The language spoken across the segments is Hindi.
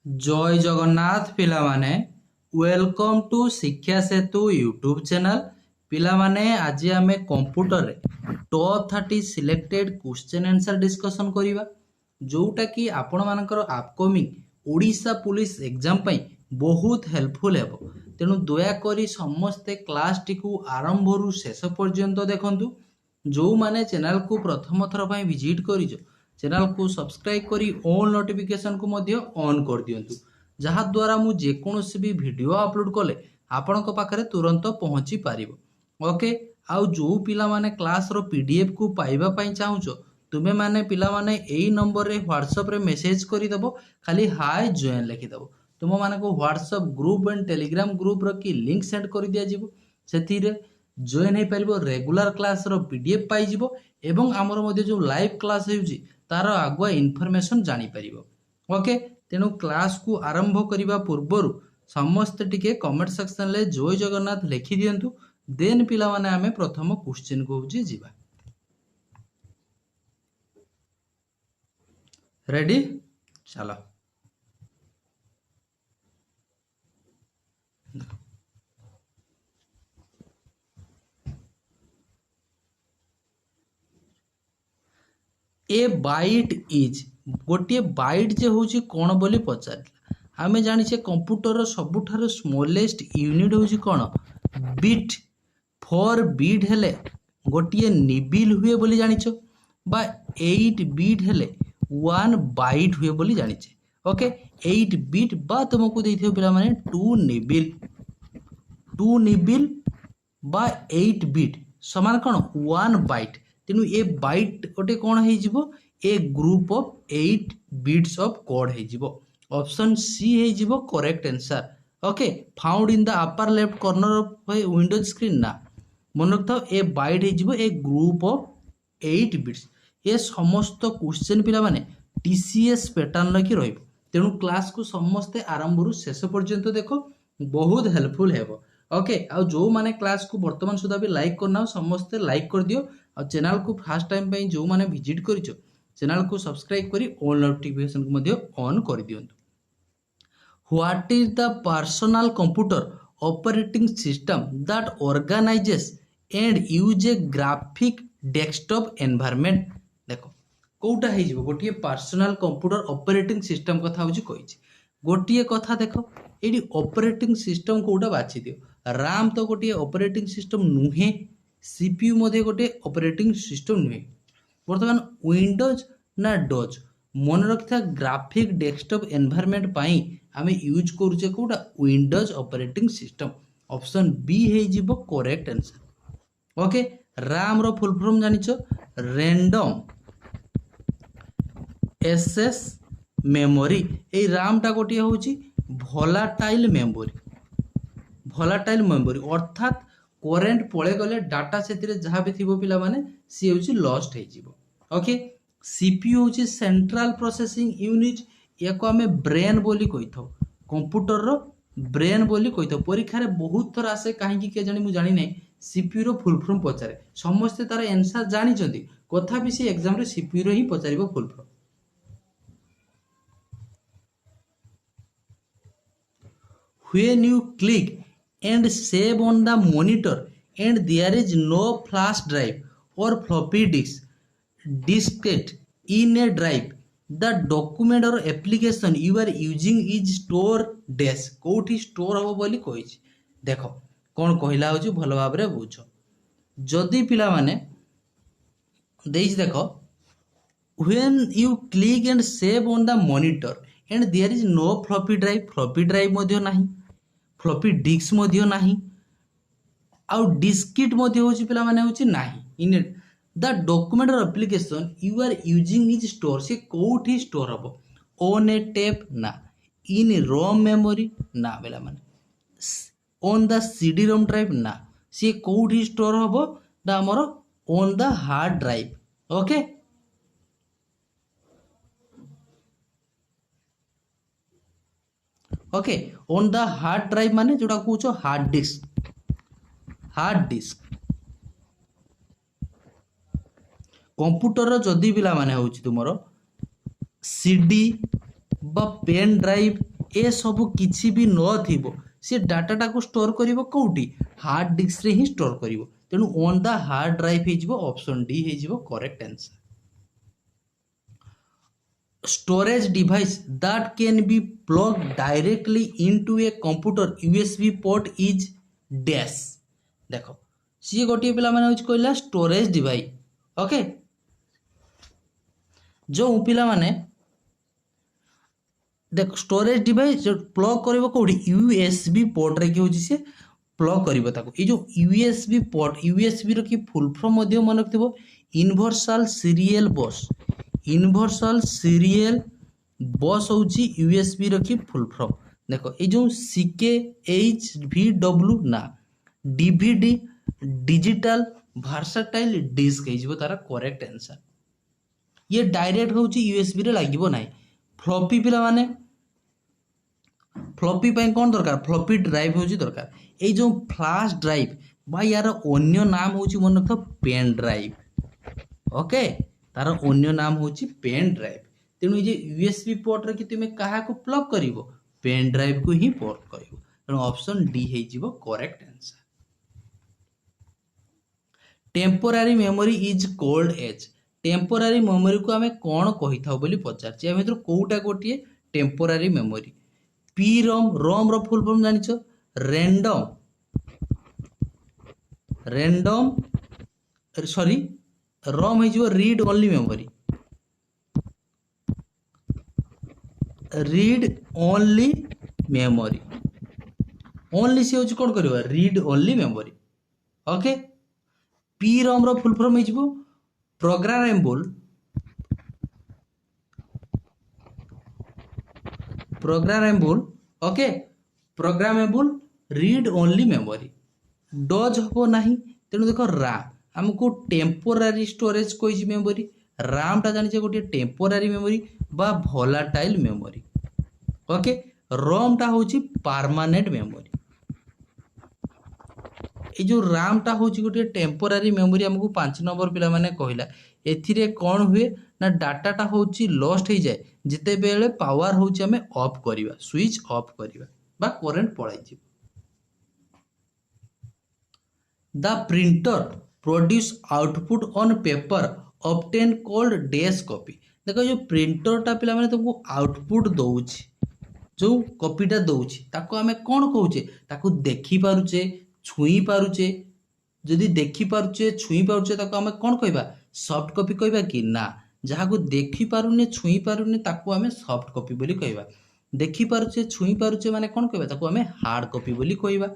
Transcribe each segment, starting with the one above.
जय जगन्नाथ पिला माने वेलकम टू शिक्षा सेतु यूट्यूब चैनल पिला माने आज आमे कंप्यूटर रे top 30 selected question answer discussion करिवा जोटा कि आपण मानकर अपकमिंग ओडिशा पुलिस एग्जाम पई बहुत हेल्पफुल हेबो तेनु दया करी समस्त क्लास टी को आरंभ रु शेष पर्यंत देखंतु जो माने चैनल को प्रथम थर पई विजिट करिजो चैनल को सब्सक्राइब करी ऑल नोटिफिकेशन को मध्य ऑन कर दियंतु जहा द्वारा मु जेकोनोसी भी वीडियो अपलोड कले आपनक पाखरे तुरंत पहुंची पारिबो ओके आउ जो पिला माने क्लास रो पीडीएफ को पाइबा पई चाहुचो तुमे माने पिला माने एई नंबर रे व्हाट्सएप रे मेसेज करी दबो खाली हाय जॉइन लिखि दबो तुम माने को WhatsApp group and Telegram group रो की लिंक सेंड कर दिया जिवो सेथि रे जॉइन हे परिबो रेगुलर क्लास रो पीडीएफ पाई जिवो एवं हमर मध्ये जो लाइव क्लास हेउजी तार आगुआ इनफॉरमेशन जानी परिबो ओके तेणु क्लास को आरंभ करने पूर्वर समस्त टिके कमेंट सेक्शन ले जय जगन्नाथ लिखि दियंतु देन पिला माने आमे प्रथम क्वेश्चन को होजी जीवा रेडी चलो ए बाइट इज गोटे बाइट जे होची कोन बोली पचारला आमे जानिछे कंप्यूटर रो सबुठारो स्मॉलेस्ट यूनिट होची कोन बिट फॉर बिट हेले गोटे निबिल हुए बोली जानिछो बा 8 बिट हेले 1 बाइट हुए बोली जानिछे ओके 8 बिट बा तुमको देइथियो पिला माने 2 निबिल बा 8 बिट समान कोन 1 बाइट तेनु ए बाइट गोटे कोन हे जिवो a group of 8 bits of code हे जिवो ऑप्शन सी हे जिवो correct answer okay found in the upper left corner of Windows screen ना मन रखथाओ ए बाइट हे जिवो ए ग्रुप ऑफ 8 बिट्स ए समस्त क्वेश्चन पिला माने टीसीएस पैटर्न लकी रहइबो तेनु क्लास को समस्त आरंभ रु शेष पर्यंत देखो बहुत हेल्पफुल हेबो ओके आ जो माने क्लास को वर्तमान सुधा भी लाइक करना समस्त लाइक कर दियो और चैनल को फर्स्ट टाइम पे जो माने विजिट करिचो चैनल को सब्सक्राइब करी ऑल नोटिफिकेशन को मध्य ऑन कर दियंतु what is the personal computer operating system that organizes and use a graphic desktop environment देखो कोटा हे जिवो गोटिए पर्सनल कंप्यूटर ऑपरेटिंग सिस्टम कथा होची कहिछि गोटिए कथा देखो एडी ऑपरेटिंग सिस्टम कोटा बाछि दियो राम तो गोटिए ऑपरेटिंग सिस्टम नुहे सीपीयू मध्ये गोटे ऑपरेटिंग सिस्टम नुहे वर्तमान विंडोज ना डोज मन रखिथा ग्राफिक डेस्कटॉप एनवायरनमेंट पाई आमे यूज करूचे कोटा Windows operating system option B हे जिवो करेक्ट आंसर ओके राम रो फुल फॉर्म जानिचो रैंडम एसएस मेमोरी ए राम टा गोटे होची भोलाटाइल मेमोरी अर्थात करेंट पळे गले डाटा सेतिरे जहाँ भी थिबो पिला माने सी होची लॉस्ट हे जिवो ओके सीपीयू होची सेंट्रल प्रोसेसिंग यूनिट याको हमें ब्रेन बोली कहिथो कंप्यूटर रो ब्रेन बोली कहिथो परीक्षा रे बहुत थर आसे काहे के जानि मु जानि नै सीपीयू रो फुल फॉर्म पचारे समस्त तार आंसर जानि जंदी कथा भी से एग्जाम रे सीपीयू रो ही पचारिबो full form when you click and save on the monitor and there is no flash drive or floppy diskette in a drive the document or application you are using is store dash कोठी स्टोर हो बोली कहिछि देखो कोन कहिला होछि भलो भाबरे बुझो जदी पिला माने देइछ देखो when you click and save on the monitor and there is no floppy drive मध्ये नाही फ्लॉपी डिस्क मध्ये नाही आउ डिस्किट मध्ये होची पिला माने होची नाही इन द डॉक्यूमेंट और application you are using is store से कोठी स्टोर हबो ऑन ए टेप ना इन रोम मेमोरी ना पिला माने on the CD ROM drive ना से कोठी स्टोर हबो द हमर on the hard drive okay okay on the hard drive माने जोड़ा कहूचो हार्ड डिस्क कंप्यूटर जदि पिला माने होची तुमरो सीडी बा पेन ड्राइव ए सब किछि भी न सी डाटा को स्टोर करिवो कोउटी हार्ड डिस्क रे ही स्टोर करिवो तेणु ऑन द हार्ड ड्राइव हे जिवो ऑप्शन डी हे जिवो correct answer storage device that can be plugged directly into a computer USB port is dash देखो सी गोटे पिला माने होच कहला स्टोरेज डिवाइस ओके जो पिला माने देख स्टोरेज डिवाइस जो प्लग करिवो कोडी यूएसबी पोर्ट रे कि होची से प्लग करिवो ताको ए जो यूएसबी पोर्ट यूएसबी रो कि फुल फॉर्म मध्ये मन रखिबो universal serial bus universal serial bus होची यूएसबी रो कि फुल फॉर्म देखो ए जो सीके एच वी डब्ल्यू ना डीवीडी डिजिटल वर्सटाइल डिस्क हे जिवो तारा करेक्ट आंसर ये डायरेक्ट होची यूएसबी रे लागिवो नाही फ्लॉपी पिला माने फ्लॉपी पे कौन दरकार फ्लॉपी ड्राइव होची दरकार ए जो फ्लैश ड्राइव बा यार अन्य नाम होची मन रख पेन ड्राइव ओके तार अन्य नाम होची पेन ड्राइव तेणु ये यूएसबी पोर्ट रे कि तुमे कहा को प्लग करिवो पेन ड्राइव को ही पोर्ट करिवो तेणु ऑप्शन डी हे जिवो correct answer temporary memory is called as temporary memory को आमे कौन कही था बोली पचार छि आमे कोउटा गोटिए temporary memory P ROM ROM रो फुल फॉर्म जानिछो रैंडम सॉरी रोम है जो read only memory only say होची कोन करबा read only memory okay P ROM रो फुल फॉर्म है जो programmable okay programmable read only memory डज हो नहीं तेणु देखो राम हमको टेम्पोरारी स्टोरेज कही मेमोरी राम टा जानी गोटे टेम्पोरारी मेमोरी बा भोलाटाइल मेमोरी ओके रोम टा होची परमानेंट मेमोरी ए जो राम टा होची गोटे टेम्पोरारी मेमोरी हमको 5 नंबर पिला माने कहला एथिरे कौन हुए ना डाटा टा होची लॉस्ट हो जाए जिते बेले पावर होची हमें ऑफ करिवा स्विच ऑफ करिवा बा करंट पळाई जी the printer produce output on paper obtain called dash copy देखो जो प्रिंटर टा पिला माने तुमको आउटपुट दउची जो कॉपीटा दउची ताको हमें कोन कहूचे ताको देखि पारुचे छुई पारुचे जदि देखि पारुचे छुई पारुचे ताको हमें कोन कहबा सॉफ्ट कॉपी कहबा कि ना जहाँ को देखि पारुने छुई पारुने ताको हमें सॉफ्ट कॉपी बोली कहबा देखि पारुचे छुई पारुचे माने कोन कहबा ताको हमें हार्ड कॉपी बोली कहबा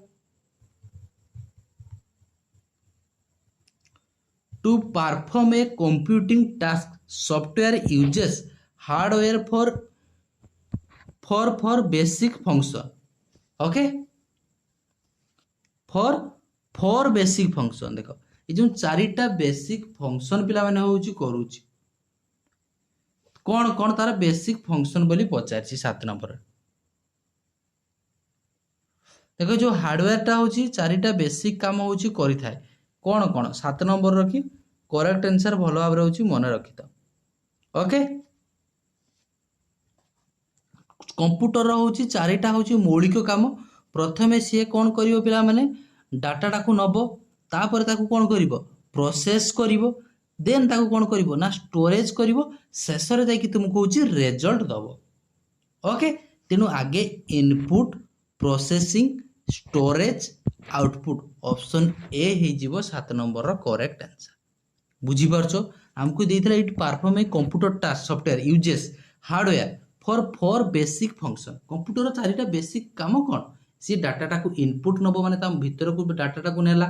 to perform a computing task software uses hardware for basic function okay for basic function देखो ये जो चारिटा बेसिक फंक्शन पिला माने होउची करूची कौन कौन तार बेसिक फंक्शन बोली पचारछि 7 नंबर देखो जो हार्डवेयर टा होची चारिटा बेसिक काम होची करि थाए कौन कौन 7 नंबर रखी करेक्ट आंसर भलो भाबरे होची मन रखि त ओके कंप्यूटर होची चारिटा होची मौलिक काम प्रथमे सी कौन करिवो पिला माने डाटा टाकू नबो तापर ताकू कौन करिवो प्रोसेस करिवो देन ताकू कौन करिवो ना स्टोरेज करिवो शेष रे जाई कि तुमको होची रिजल्ट दबो ओके तेनु आगे input processing storage output option A हे जीवो 7 नंबर रो करेक्ट आंसर बुझी परछो हमको देइथला it perform a computer task software uses hardware for basic function computer चारिटा बेसिक काम कौन सी डाटा टाकू इनपुट नबो माने ता भीतर को डाटा टाकू नेला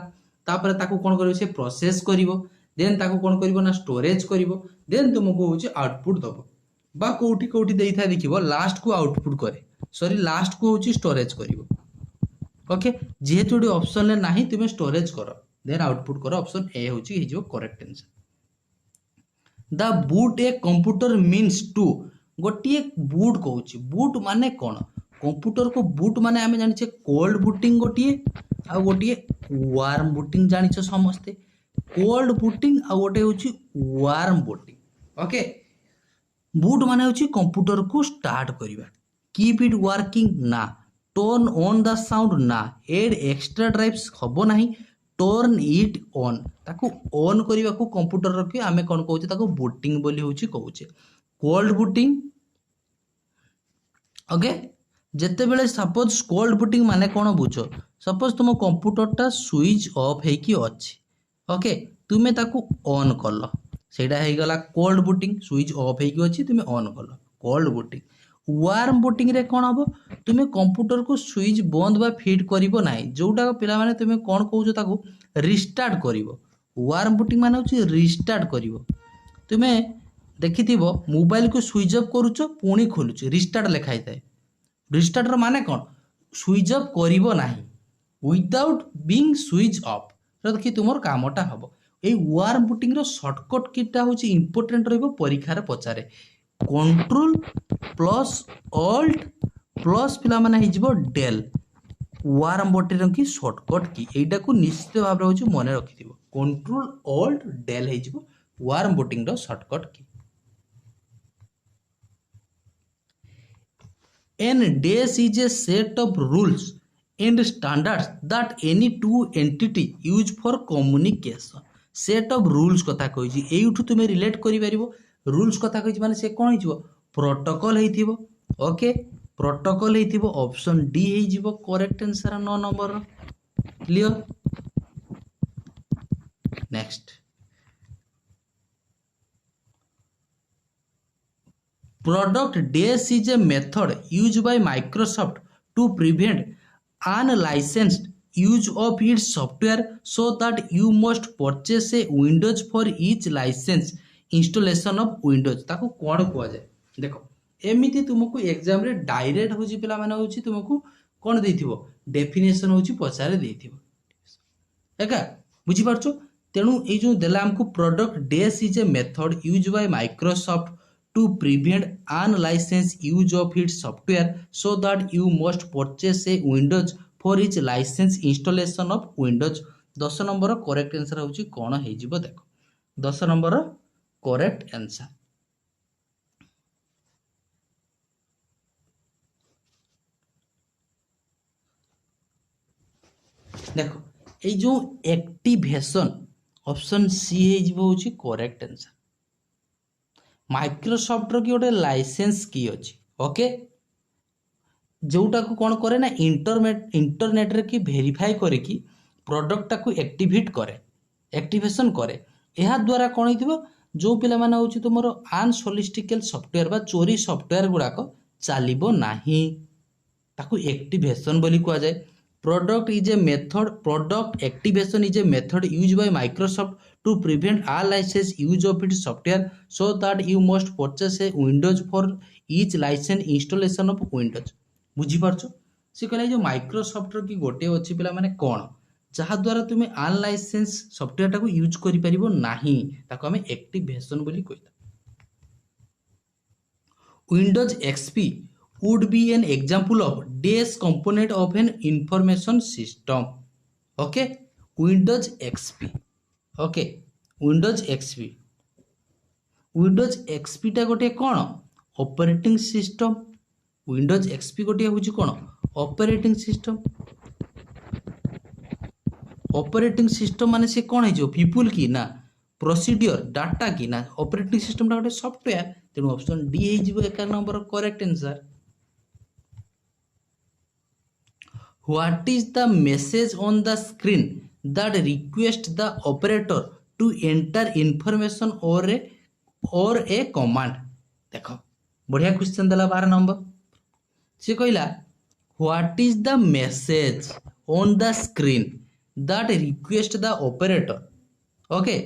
तापर ताकू कोन करिवो से प्रोसेस करिवो देन ताकू कोन करिवो ना स्टोरेज करिवो देन तुमको होची आउटपुट दबो बा कोठी कोठी देइथा देखिबो लास्ट को आउटपुट करे सॉरी लास्ट को होची स्टोरेज करिवो ओके जेहेतु डी ऑप्शन ले नाही तुमे स्टोरेज करो देन आउटपुट करो ऑप्शन ए होची हे जो correct answer the boot a computer means to गोटिए बूट कहूची बूट माने कोन कंप्यूटर को बूट माने आमे जानि छे कोल्ड बूटिंग गोटिए आ गोटिए वार्म बूटिंग जानि छे समस्ते कोल्ड बूटिंग आ गोटे होची वार्म बूटिंग ओके बूट माने होची कंप्यूटर को स्टार्ट करिवा कीप इट वर्किंग ना, टर्न ऑन द साउंड ना, एड एक्स्ट्रा ड्राइव्स हबो नाही, टर्न इट ऑन, ताकू ऑन करने को कंप्यूटर रखी आम कौन कहे ताको बुटिंग बोली होची कहूचे, कोल्ड बुटिंग। ओके, जितेबले सपोज कोल्ड बुटिंग माने कौन बुझ, सपोज तुम कंप्यूटरटा स्विच ऑफ है कि अच्छी, ओके तुमे ताकू ऑन कल, सेटा हो गला कोल्ड बुटिंग, स्विच ऑफ है कि अच्छी तुमे ऑन कल कोल्ड बुटिंग। वार्म बुटिंग रे कौन हम, तुमे कंप्यूटर को स्विच बंद बा फिट करिवो नाही, जोटा पिला माने तुमे कौन कहउछो ताकू रिस्टार्ट करिवो। वार्म बुटिंग माने होची रिस्टार्ट करिवो। तुमे देखिथिबो मोबाइल को स्विच ऑफ करूचो पुणी खोलुचो, रिस्टार्ट लिखाई थाए। रिस्टार्ट रो माने कौन, स्विच ऑफ करिवो नाही विदाउट बीइंग स्विच ऑफ, देखि तुमर कामटा हबो। ए वार्म बुटिंग रो शॉर्टकट कीटा होची इंपोर्टेंट रहबो परीक्षा रे पचारे, कंट्रोल प्लस ऑल्ट प्लस पिला माने हिजबो डेल, वार्म बुटिंग की शॉर्टकट की एटा को निश्चित भाव रे होची मने रखिथिबो, कंट्रोल ऑल्ट डेल हिजबो वार्म बुटिंग रो shortcut key. An DAS is a set of rules and standards that any two entity use for communication. Set of rules कथा कहिछि, एइठु तुमे रिलेट करि परिबो। रूल्स कथा कहिछि माने से कोन हिजिबो, प्रोटोकॉल हेइथिबो। ओके, प्रोटोकॉल हेइथिबो, ऑप्शन डी हेइजिबो correct answer 9 number. Clear, next. Product DAS is a method used by Microsoft to prevent unlicensed use of its software, so that you must purchase a Windows for each license installation of Windows। ताको कौन कुआ जाए, देखो एमिति तुमको एग्जाम रे डायरेक्ट होची पिला माने होची तुमको कौन देथिबो, डेफिनेशन होची पचारे देथिबो। एका बुझी पारछो, तेनु ए जो देला हमको product DAS is a method used by Microsoft to prevent unlicensed use of its software, so that you must purchase a Windows for each license installation of Windows। 10 number correct answer होची कोन हेजिबो, देखो 10 नंबर करेक्ट आंसर। देखो ए जो एक्टिवेशन ऑप्शन सी हेजिबो होची करेक्ट आंसर। माइक्रोसॉफ्ट रो कि गोटे लाइसेंस की अच्छी, ओके जोटा को कौन करे ना इंटरनेट रे की वेरीफाई करे कि प्रोडक्ट टाको एक्टिवेट करे, एक्टिवेशन करे। एहा द्वारा कौन हिथिबो, जो पिला माने होची तुमरो अनसोलिस्टिकल सॉफ्टवेयर बा चोरी सॉफ्टवेयर गुडा को चालिबो नाही, ताको एक्टिवेशन बोली कुआ जाए। Product is a method, product activation is a method used by Microsoft to prevent unlicensed use of its software, so that you must purchase a Windows for each license installation of Windows। बुझी पारछो, से कहले जो माइक्रोसॉफ्ट रो की गोटे अछि पिला माने कोन, जहा द्वारा तुमे अनलाइसेंस सॉफ्टवेयर टाको यूज करि परिबो नाही, ताको हमें एक्टिवेशन बोली कहता। Windows XP would be an example of DAS component of an information system। okay, Windows XP, okay Windows XP, Windows XP टा गोटे कौन ऑपरेटिंग सिस्टम, Windows XP गोटे होची कौन ऑपरेटिंग सिस्टम। ऑपरेटिंग सिस्टम माने से कौन है जो पीपुल की ना प्रोसीडियर डाटा की ना, ऑपरेटिंग सिस्टम टा गोटे सॉफ्टवेयर, तेणु ऑप्शन डी है जिवो 1 number correct answer. What is the message on the screen that requests the operator to enter information or a command? देखो बढ़िया क्वेश्चन देला 12 नंबर। से कहला what is the message on the screen that requests the operator, okay,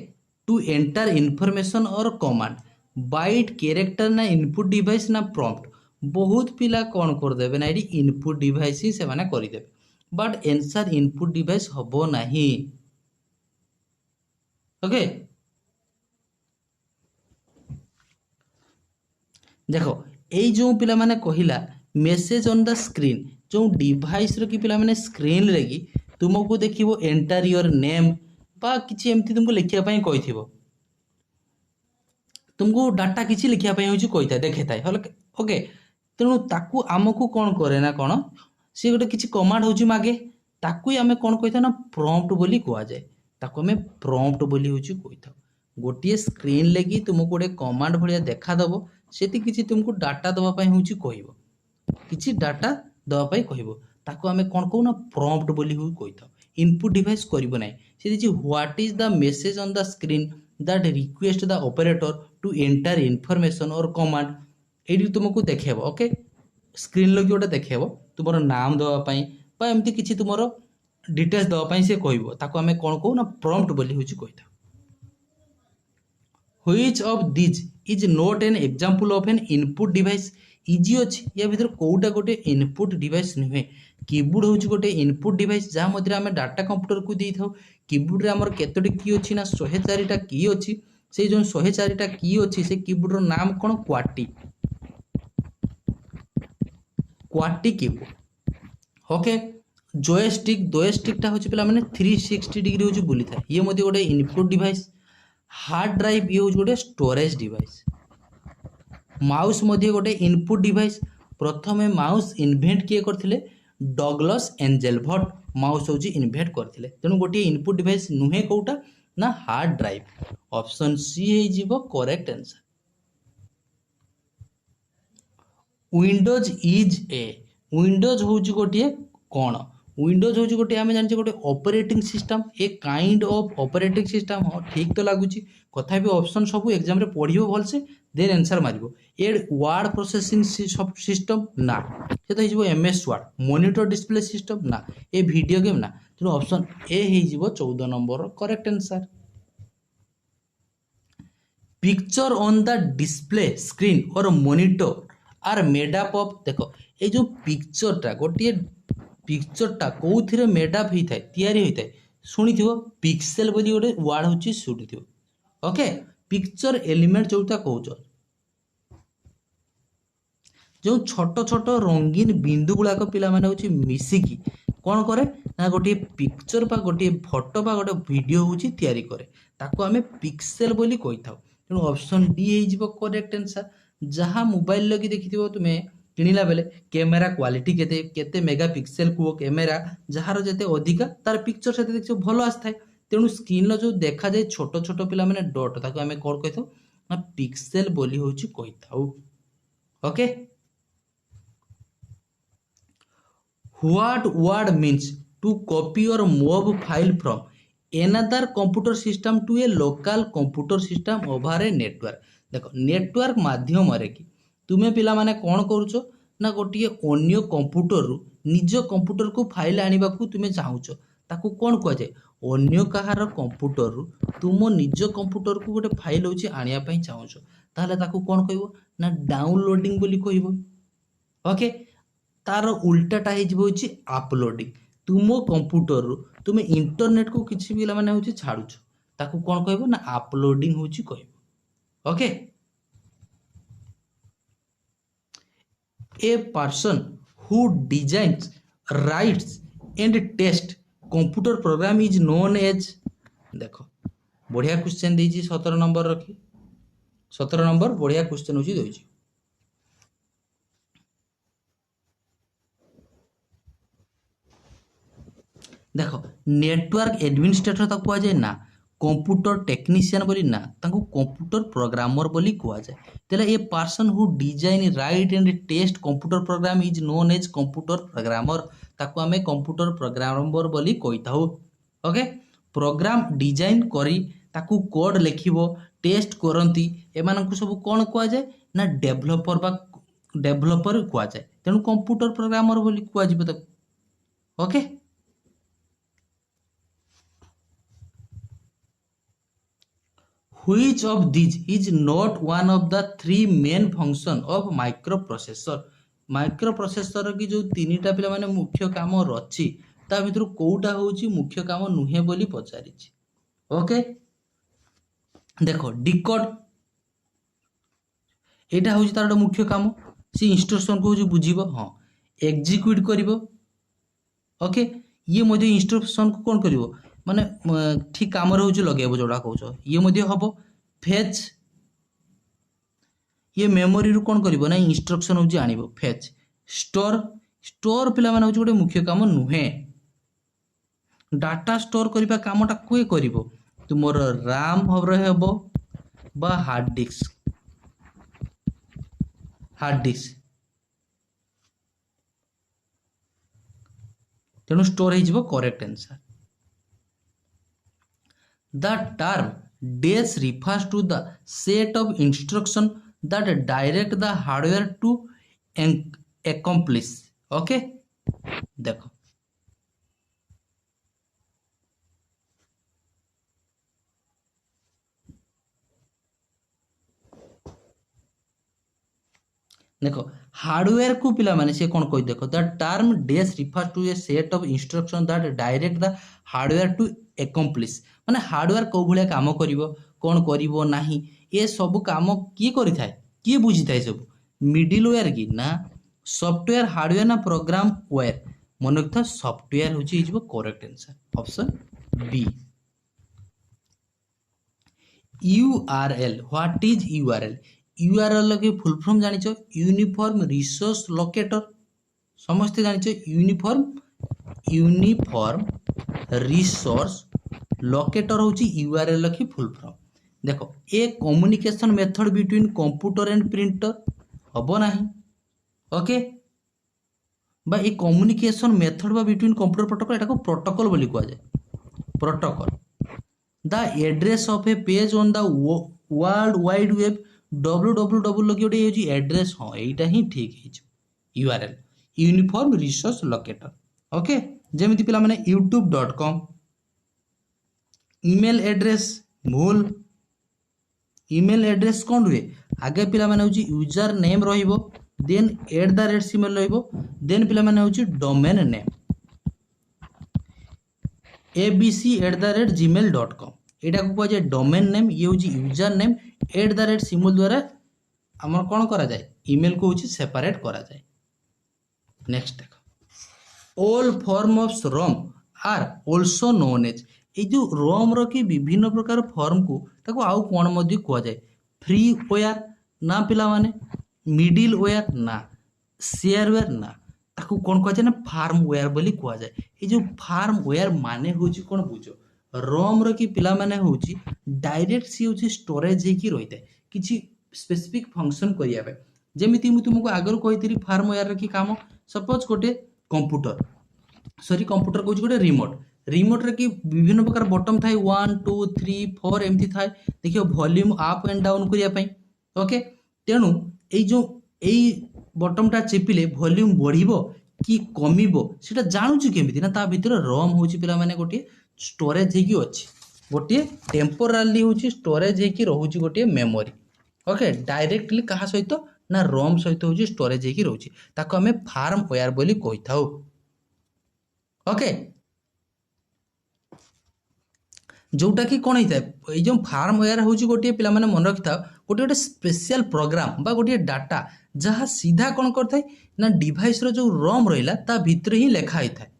to enter information or command, byte character ना input device ना prompt। बहुत पिला कौन कर देबे ना एडी इनपुट डिवाइस ही से माने करि देबे, बट आंसर इनपुट डिवाइस हबो नाही। ओके देखो एई जो पिला माने कहिला मेसेज ऑन द स्क्रीन, जो डिवाइस रो की पिला माने स्क्रीन रे की तुमको देखिबो एंटर योर नेम बा किछि एमती तुमको लिखिया पई कहिथिबो, तुमको डाटा किछि लिखिया पई होची कहिता देखेताय। ओके तेणु ताकू आमको कौन करे ना कौन सी गोटे किसी कमांड होची मागे ताकू आम कौन कही ना प्रॉम्प्ट बोली कह जाए ताकू आम प्रॉम्प्ट बोली होची कही था गोटे स्क्रीन लगी तुमको गोटे कमांड भाया देखादब से किसी तुमको डाटा दवापाई होची कहब किसी डाटा दवापाई कहब ताकू आम कौन कहू ना प्रॉम्प्ट बोली हुई कही था इनपुट डिवाइस करिबो नाही से दिछि what is the message on the screen that request the operator to enter information or command एडी तुमको देखेबो ओके स्क्रीन लगी गोटे देखेबो तुमरो नाम दवा पई बा एमती किछि तुमरो डिटेल्स दवा पई से कहबो ताको हमें कोन कहू ना प्रॉम्प्ट बोली होछि कहिता which of this is not an example of an input device इजी अछि या भीतर कोउटा गोटे इनपुट डिवाइस नुहे कीबोर्ड होछि गोटे इनपुट डिवाइस जहाँ मध्य आम डाटा कंप्यूटर को दी थाउ कीबोर्ड रे हमर केतोटी की अछि ना 104 टा की अछि से जो 104 टा की अछि से कीबोर्ड रो नाम कोन क्वाटी कीबोर्ड ओके जोयस्टिक टा होछि पिला माने 360 डिग्री होछि बुली था ये मध्य गोटे इनपुट डिवाइस हार्ड ड्राइव ये होछि गोटे स्टोरेज डिवाइस माउस मध्य गोटे इनपुट डिवाइस प्रथमे माउस इन्वेंट किए करथिले डगलस एंजेलभट माउस होची इन्वेंट करथिले तेणु गोटे इनपुट डिवाइस नुहे कोटा ना हार्ड ड्राइव ऑप्शन सी हे जीवो correct answer Windows is a Windows होची गोटे कोन विंडोज होची गोटे आमे जानि गोटे operating system A kind of operating system हो ठीक तो लागुची कथा भी ऑप्शन सब एग्जाम रे पढियो भल से देन आंसर मारिबो एड वर्ड प्रोसेसिंग सिस्टम ना से तो हिजबो MS Word monitor display system ना ए वीडियो गेम ना तेणु ऑप्शन ए हिजबो 14 number correct answer picture on the display screen और monitor are made up of देखो ए जो पिक्चर टा कोउथिरे मेड अप होई थाए तयारी होई थाए सुनिथिबो पिक्सेल बोली गोटे वर्ड होची सुनिथिबो ओके पिक्चर एलिमेंट जोटा कहउछ जो छोट छोट रंगीन बिंदु गुड़ाक पिला माने होची मिसिकी कौन करे ना गोटे पिक्चर बा गोटे फोटो बा गोटे वीडियो होची तयारी करे ताको आमे पिक्सेल बोली कहि थाउ तेणु ऑप्शन डी हे जिवो करेक्ट आंसर जहाँ मोबाइल लगी देखिथिबो तुमे किनिला बेले कैमेरा क्वालिटी केते केते मेगापिक्सेल को कैमेरा जहार जते अधिका तार पिक्चर से देखियो भलो आस्थाय तेणु स्क्रीन लो जो देखा जाए छोट छोट पिला माने डॉट ताको आमे कोन कहि थाउ ना पिक्सेल बोली होची कहि थाउ okay what word means to copy or move file from another computer system to a local computer system over a network देखो नेटवर्क माध्यम रे कि तुमे पिला माने कोन करूछो ना गोटिए अन्य कंप्यूटर रु निज कंप्यूटर को फाइल आनिबा को तुमे चाहुछो ताकू कोन कह जाय अन्य कहार कंप्यूटर रु तुम निज कंप्यूटर को गोटे फाइल होची आनिया पई चाहुछो ताले ताकू कोन कहबो ना डाउनलोडिंग बोली कहबो ओके तार उल्टाटा होची अपलोडिंग तुम कंप्यूटर रु तुम इंटरनेट को किसी भी माने होची छाड़ुछ ताकू कोन कहबो ना अपलोडिंग होची कहबो okay a person who designs writes and test computer program is known as देखो बढ़िया क्वेश्चन देजी 17 नंबर रखी 17 नंबर बढ़िया क्वेश्चन होची दोची देखो नेटवर्क एडमिनिस्ट्रेटर तक कह जाए ना कंप्यूटर टेक्नीशियन बोली ना तांको कंप्यूटर प्रोग्रामर बोली कह जाए तेला a person who design write and test computer program is known as computer programmer ताको हमें कंप्यूटर प्रोग्रामर बोली कहिताउ ओके प्रोग्राम डिजाइन करी ताकू कोड लिखिबो टेस्ट करंती एमानकु सब कोन कह जाए ना डेवलपर कह जाए तेणु कंप्यूटर प्रोग्रामर बोली कह जिवो ताकू okay Which of these is not one of the three main function of microprocessor? Microprocessor की जो तीनटा पिला माने मुख्य काम रची ता भितर कोउटा होची मुख्य काम नुहे बोली पचारि ओके देखो डिकोड एटा होची तार मुख्य काम से इंस्ट्रक्शन को बुझीबो हां एग्जीक्यूट करिवो ओके ये मध्ये इंस्ट्रक्शन को कोन करिवो माने ठीक काम रहउछ लगेबो जोडा कहउछ ये मध्ये हबो फेच ये मेमोरी रु कौन करिवो ना इंस्ट्रक्शन होची आनिबो फेच स्टोर स्टोर पिला माने होची गोटे मुख्य काम नुहे डाटा स्टोर करिबा कामटा कोए करिवो तुमर RAM हेबो बा हार्ड डिस्क तेणु स्टोर हो correct answer the term dash refers to the set of instruction that direct the hardware to accomplish okay देखो देखो हार्डवेयर को पिला माने से कौन कहि देखो the term dash refers to a set of instruction that direct the hardware to accomplish माने हार्डवेयर को भले काम करिवो कौन करिवो नाही ए सब काम की करि थाए की बुझी थाए सब मिडलवेयर की ना सॉफ्टवेयर हार्डवेयर ना प्रोग्राम वेयर मन रखता सॉफ्टवेयर होची हिजबो correct answer option B URL what is URL URL के फुल फॉर्म जानिछो यूनिफॉर्म रिसोर्स लोकेटर समस्त जानिछो यूनिफॉर्म रिसोर्स लोकेटर होची यूआरएल की फुल फॉर्म देखो a communication method between computer and printer हबो नाही ओके बा ए कम्युनिकेशन मेथड बा बिटवीन कंप्यूटर प्रोटोकॉल एटा को प्रोटोकॉल बोली कुआ जाय protocol the address of A page on the world wide web www लगे गोटे होची एड्रेस हाँ एटा ही ठीक है URL uniform resource locator okay जेमिति पिला माने youtube.com ईमेल एड्रेस भूल ईमेल एड्रेस कौन हुए आगे पिला माने होची यूजर नेम रहिबो देन @ रहिबो देन पिला माने होची डोमेन नेम abc@gmail.com एटा को कहजे डोमेन नेम ये होची यूजर नेम @ द्वारा हमर कोन करा जाय ईमेल को होची सेपरेट करा जाय नेक्स्ट देखो all form of ROM are also known as a जो रोम रो की विभिन्न प्रकार फॉर्म को ताको आउ कोन मध्ये को जाय फ्री वेयर ना पिला माने मिडिल वेयर ना शेयरवेयर ना ताको कोन को जाय ना फार्म वेयर बोली को जाय ए जो फार्म वेयर माने होची कोन बुझो रोम रो की पिला माने होची डायरेक्ट सी होची स्टोरेज हे की रहिते किछि स्पेसिफिक फंक्शन करिया बे जेमिति मु तुमको आगर कहितरी फार्म वेयर की काम सपोज गोटे कंप्यूटर कंप्यूटर कहूँ गोटे रिमोट रे की विभिन्न प्रकार बटन थाए 1 2 3 4 एमती थाए देखियो वॉल्यूम अप एंड डाउन करिया पई ओके तेनु ए जो एई बटनटा चेपिले वॉल्यूम बढ़िबो कि कमिबो सेटा जानुछु केमिति ना ता भीतर रोम होची पिला माने गोटे स्टोरेज हे की अछि गोटे टेम्पोराली होची स्टोरेज हे की रहूची गोटे मेमोरी ओके डायरेक्टली कहा सहित ना रोम सहित होची स्टोरेज हे की रहूची ताको हमें फार्म वेयर बोली कहिथाउ ओके जोटा कि कोन हिता ए जो फार्म वेयर होची गोटे पिला माने मन रखिता गोटे गोटे स्पेशल प्रोग्राम बा गोटे डाटा जहा सीधा कोन करथाय ना डिवाइस रो जो रोम रहिला ता भीतर ही लेखा हिथाय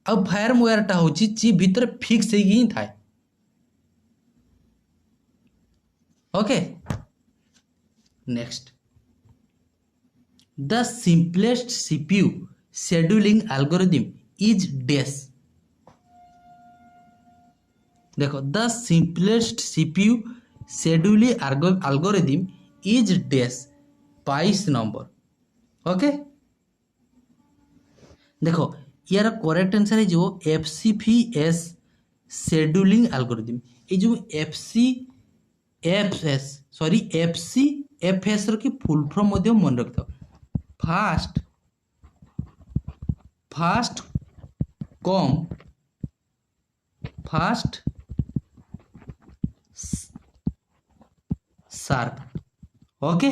अब फार्म वेयर टा होची ची भीतर फिक्स हे ही थाय okay next the simplest CPU scheduling algorithm is dash देखो the simplest CPU scheduling algorithm is dash 22 number okay देखो यार करेक्ट आंसर है जो FCFS शेड्यूलिंग एल्गोरिथम ये जो FCFS रो की फुल फॉर्म मध्य मन रखता first come first serve okay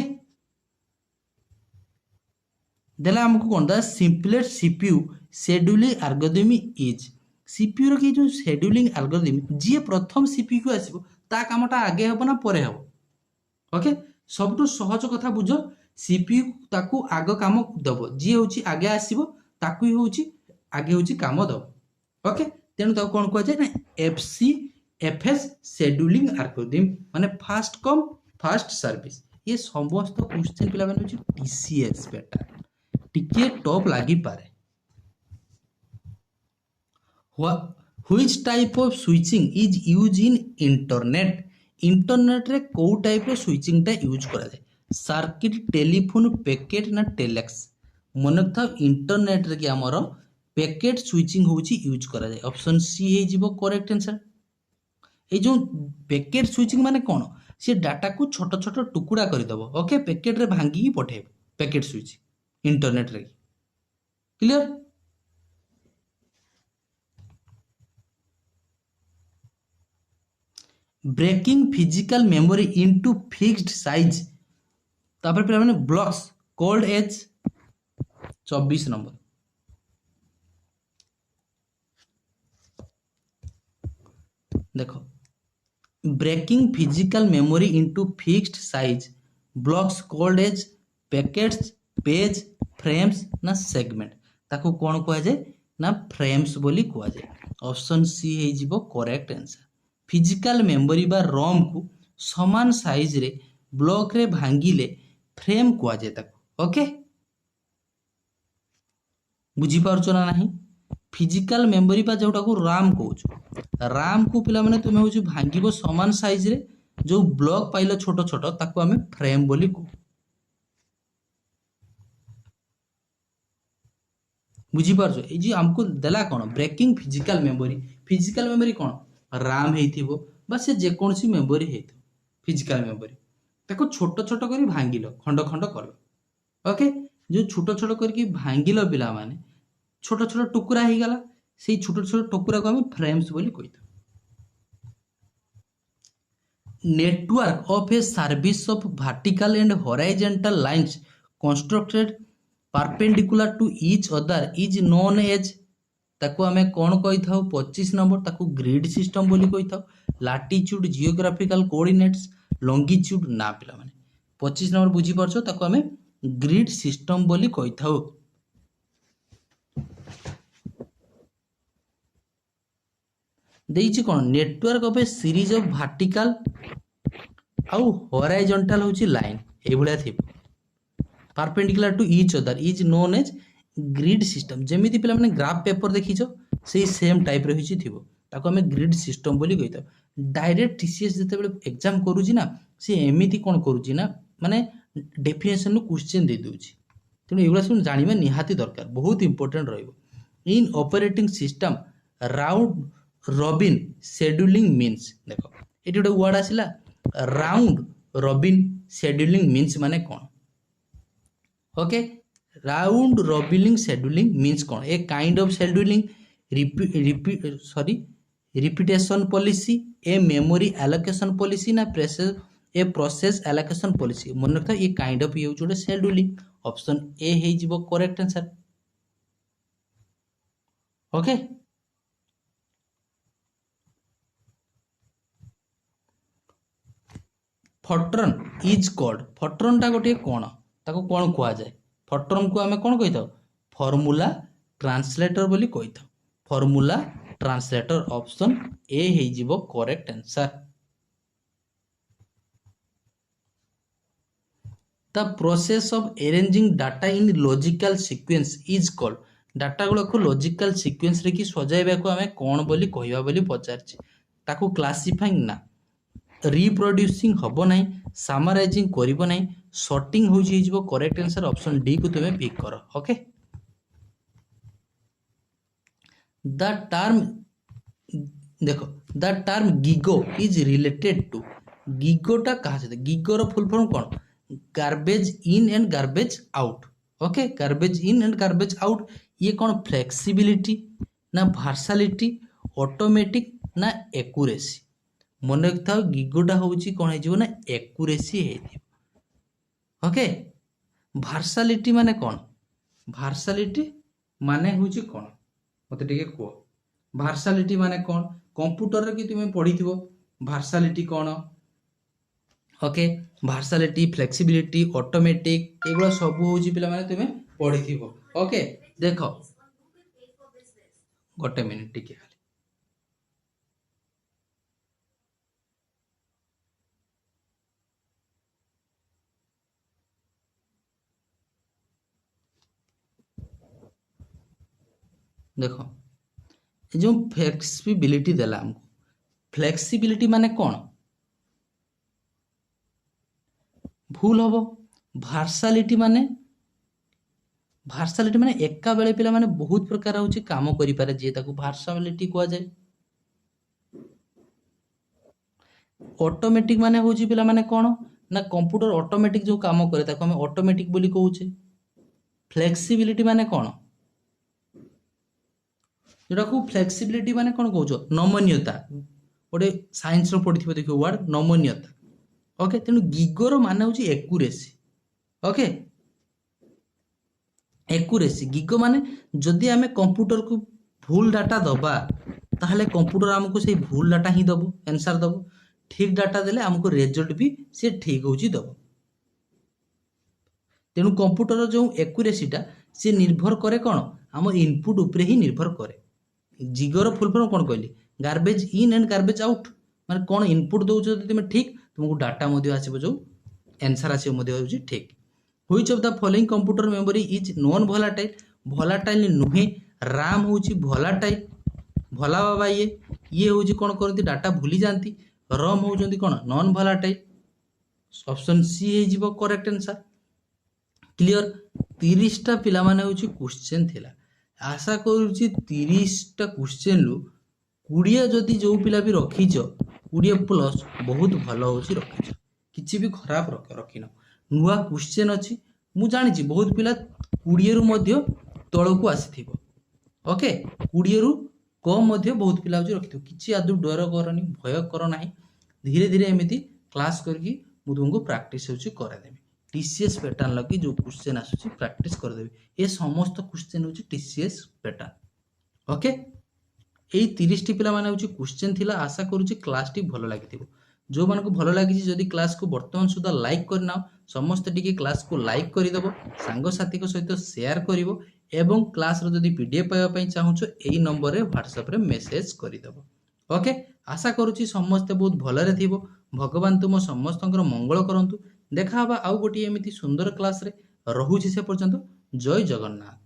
देला हमको कौन the simplest CPU scheduling algorithm is CPU रो की जो शेड्यूलिंग एल्गोरिथम जी प्रथम सीपीयू को आसीबो ता कामटा आगे हबो ना परे हबो ओके सबटु सहज कथा बुझो सीपीयू ताकू आग काम दबो जी होची आगे आसीबो ताकू ही होची आगे होची काम दबो ओके तेनु ताकू कोन को जाय ना FCFS शेड्यूलिंग एल्गोरिथम माने फास्ट कम फास्ट सर्विस ये समस्त क्वेश्चन पिला माने होची टीसीएस पैटर्न टिके टॉप लागी पारे which type of switching is use in internet internet रे को टाइप रो स्विचिंग टा यूज करा जाय सर्किट टेलीफोन पैकेट ना टेलेक्स मन था इंटरनेट रे कि हमर पैकेट स्विचिंग होची यूज करा जाय ऑप्शन सी हे जीवो करेक्ट आंसर ए जो पैकेट स्विचिंग माने कोन से डाटा को छोट छोट टुकुड़ा कर दबो ओके पैकेट रे भांगी पठेब पैकेट स्विच इंटरनेट रे clear breaking physical memory into fixed size तापर पे मैंने ब्लॉक्स कोल्ड एज 24 नंबर देखो breaking physical memory into fixed size blocks called as packets pages frames ना सेगमेंट ताको कौन कह जाए ना फ्रेम्स बोली कह जाए ऑप्शन सी हे जीवो करेक्ट आंसर फिजिकल मेमोरी बा रोम को समान साइज रे ब्लॉक रे भांगिले फ्रेम कह जाए ताको ओके बुझी पारछो ना नहीं फिजिकल मेमोरी बा जोटा को राम कहूछु राम को पिला माने तुमे होछु भांगिबो समान साइज रे जो ब्लॉक पाइलो छोट छोट ताको हमें फ्रेम बोली कहू बुझी पारछो ए जी हमको देला कोन ब्रेकिंग फिजिकल मेमोरी कोन राम हेइथिबो बा से जे कोनसी मेमोरी हेइथो फिजिकल मेमोरी ताको छोट छोट करी भांगिलो खंड खंड करलो ओके जो छोट छोट करके भांगिलो पिला माने छोट छोट टुकड़ा ही गला से छोट छोट टुकड़ा को हम फ्रेम्स बोली कहिथो network of a series of vertical and horizontal lines constructed perpendicular to each other is known as ताको हमें कौन कही था 25 नंबर ताको ग्रिड सिस्टम बोली कही था लाटिट्यूड जियोग्राफिकल कोऑर्डिनेट्स लॉन्गिट्यूड ना पिला माने 25 नंबर बुझी परछो ताको हमें ग्रिड सिस्टम बोली कही था देइछि कोन network of a series of vertical आउ हॉरिजॉन्टल होची लाइन ए भलिया थी perpendicular to each other is known as grid system जेमिति पिला माने ग्राफ पेपर देखिछो सेही सेम टाइप रे होची थिबो ताको हमें ग्रिड सिस्टम बोली कहितो डायरेक्ट टीसीएस जते बेले एग्जाम करूची ना से एमिति कोन करूची ना माने डेफिनेशन नु क्वेश्चन दे दोची तेनु एगुला सुन जानिबा निहाती दरकार बहुत इंपोर्टेंट रहइबो in operating system round robin scheduling means देखो एटी गोटे वर्ड आसिला राउंड रॉबिन शेड्यूलिंग मीन्स माने कोन okay round robin scheduling means कौन a kind of scheduling repetition policy a memory allocation policy ना प्रोसेस एलोकेशन पॉलिसी मन रखता ये काइंड ऑफ यूज जोड़े शेड्यूलिंग ऑप्शन ए हे जीवो correct answer okay Fortran is called Fortran टा गोटे कौन ताको कौन कहा जाए फॉर्ट्रन को आमे कौन कही था फॉर्मूला ट्रांसलेटर बोली कही था फॉर्मूला ट्रांसलेटर ऑप्शन ए हे जीवो correct answer the process of arranging data in logical sequence is called data गुला को लॉजिकल सीक्वेंस रे की सजाइबा को आमे कौन बोली कहिबा बोली पचारछि ताको क्लासिफाइंग ना रिप्रोड्यूसिंग हबो नाही समराइजिंग करिबो नाही सॉर्टिंग हो जीवो करेक्ट आंसर ऑप्शन डी को तुम्हें पिक करो ओके द टर्म देखो the term GIGO is related to गिगोटा कहा जाता है गिगो रो फुल फॉर्म कौन garbage in and garbage out okay garbage in and garbage out ये कौन फ्लेक्सिबिलिटी ना वर्सालिटी ऑटोमेटिक ना एक्यूरेसी मन रखता गिगोटा होची कौन है जीवो ना एक्यूरेसी है ओके वर्सालिटी माने कौन वर्सालिटी माने होची कौन मते टिके को वर्सालिटी माने कौन कंप्यूटर रे कि तुमे पढिथिबो वर्सालिटी कौन ओके वर्सालिटी फ्लेक्सिबिलिटी ऑटोमेटिक एगुला सब होची पिला माने तुमे पढिथिबो ओके देखो गोटे मिनिट टिके खाली देख जो फ्लेक्सिबिलिटी देला हमको, फ्लेक्सिबिलिटी माने कौन, भूल हम। भार्सालिटी माने एका बेले पिला माने बहुत प्रकार होची काम करि पारे जे ताको भार्सालिटी कुआ जाय। ऑटोमेटिक माने होची पिला माने कोन ना कंप्यूटर ऑटोमेटिक जो काम करे ताको हमें ऑटोमेटिक बोली कहूचे। फ्लेक्सिबिलिटी माने कोन, जोटा को फ्लेक्सिबिलिटी माने कोन कहूचो, नमनीयता। गोटे साइंस रो पढिथिबो देखियो वर्ड नमनीयता। ओके, तेनु गिगोर माने होची एक्यूरेसी। ओके, एक्यूरेसी गिगो माने जदि आमे कंप्यूटर को भूल डाटा दबा ताहले कंप्यूटर हमको से भूल डाटा ही दबो, आंसर दबो। ठीक डाटा देले हमको रिजल्ट भी से ठीक होची दबो। तेणु कंप्यूटर जो एक्यूरेसीटा से निर्भर करे कौन, आम इनपुट उपरे ही निर्भर करे। जिगर फुल फॉर्म कौन कहली, garbage in and garbage out. माने कौन इनपुट दउछ जदि तुम ठीक, तुमको डाटा मध्ये आसीबो, जो आंसर आसीबो मध्ये होची ठीक। Which of the following computer memory is non volatile, volatile नुहे। राम होची वोलाटाइल, भोला बाबा ये होची कौन करती, डाटा भूली जाती। रम होचंती कौन, नॉन वोलाटाइल। ऑप्शन सी हे जिवो करेक्ट आंसर। क्लियर। 30टा पिला माने होची क्वेश्चन थिला। आशा करूची 30टा क्वेश्चन लु 20 जदि जो पिला भी रखीछ 20 प्लस बहुत भलो होची रखीछ, किछि भी खराब रखिनो। नुआ क्वेश्चन अछि, मु जानिछि बहुत पिला 20 रु मध्ये तळकु आसीथिबो। ओके, 20 रु कम मध्ये बहुत पिला होची रखिथिबो। किछि आदु डर करनी, भय कर नाही। धीरे धीरे एमिति क्लास करके मु तुमको प्रैक्टिस होची करे देबी। टीसीएस पैटर्न लगी जो क्वेश्चन आसुची प्रैक्टिस कर देबी। ये समस्त क्वेश्चन होची टीसीएस पैटर्न। ओके, एई 30 टी पिला माने होची क्वेश्चन थिला। आशा करूची क्लास टी भलो लागिथिबो। जो मानको भलो लागिछि जदि क्लास को वर्तमान सुधा लाइक करनाओ, समस्त टिके क्लास को लाइक करि दबो, सांग साथी को सहित शेयर करिवो एवं क्लास रो जदि पीडीएफ पाइबा पई चाहुचो एई नंबर रे व्हाट्सएप रे मेसेज करि दबो। ओके, आशा करूची समस्त बहुत भलरे थिबो। भगवान तुम समस्तଙ୍କର मंगल करंतु। देखा हबा आउ गोटी एमिति सुंदर क्लास रे। रहुछि से पर्यंत। जय जगन्नाथ।